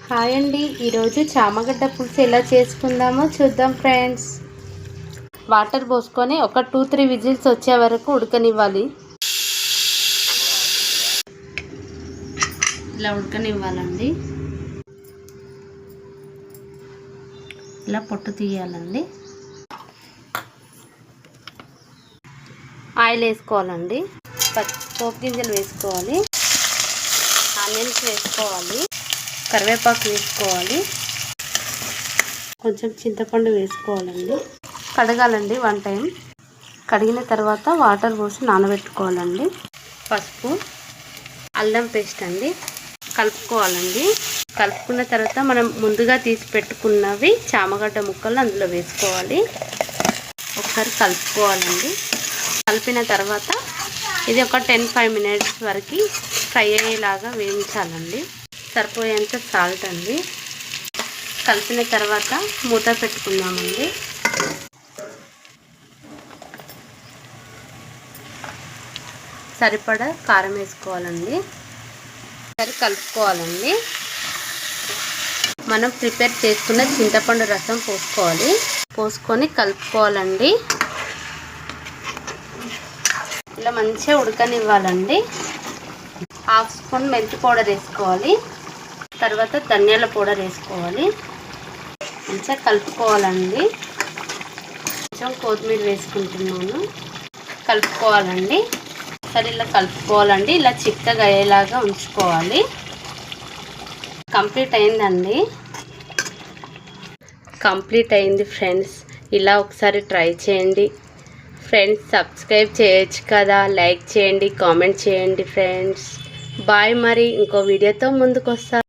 Hi అండి, ఈరోజు చామగడ్డ పులుసు ఎలా చేసుకుందామో చూద్దాం ఫ్రెండ్స్. వాటర్ పోసుకొని ఒక 2-3 విజిల్స్ వచ్చే వరకు ఉడకనివ్వాలి. ఇలా ఉడకనివ్వాలండి. ఇలా పొట్టు తీయాలండి. ఆయిల్ వేసుకోవాలండి. పోపు గింజలు వేసుకోవాలి. ఆనియన్స్ వేసుకోవాలి. కరివేపాకు వేసుకోవాలి. కొంచెం చింతపండు వేసుకోవాలండి. కడగాలండి 1 టైం. కడిగిన తర్వాత వాటర్ పోసి నానబెట్టుకోవాలండి. పసుపు, అల్లం పేస్ట్ అండి కలుపుకోవాలండి. కలుపుకున్న తర్వాత మనం ముందుగా తీసి పెట్టుకున్నవి చామగడ్డ ముక్కలు అందులో వేసుకోవాలి. ఒకసారి కలుపుకోవాలండి. కలిపిన తర్వాత ఇది ఒక 10-5 మినిట్స్ వరకు ఫ్రై అయ్యేలాగా వేయించాలండి. సరిపోయేంత సాల్ట్ అండి. కలిపిన తర్వాత మూత పెట్టుకుందామండి. సరిపడా కారం వేసుకోవాలండి. సరి కలుపుకోవాలండి. మనం ప్రిపేర్ చేసుకున్న చింతపండు రసం పోసుకోవాలి. పోసుకొని కలుపుకోవాలండి. ఇలా మంచిగా ఉడకనివ్వాలండి. 1/2 స్పూన్ మెంతి పౌడర్ వేసుకోవాలి. తర్వాత ధనియాల పౌడర్ వేసుకోవాలి. మంచిగా కలుపుకోవాలండి. కొంచెం కొత్తిమీర వేసుకుంటున్నాను. కలుపుకోవాలండి. సరే ఇలా కలుపుకోవాలండి. ఇలా చిక్కగా అయ్యేలాగా ఉంచుకోవాలి. కంప్లీట్ అయిందండి. కంప్లీట్ అయింది ఫ్రెండ్స్. ఇలా ఒకసారి ట్రై చేయండి ఫ్రెండ్స్. సబ్స్క్రైబ్ చేయొచ్చు కదా, లైక్ చేయండి, కామెంట్ చేయండి ఫ్రెండ్స్. బాయ్. మరి ఇంకో వీడియోతో ముందుకు వస్తా.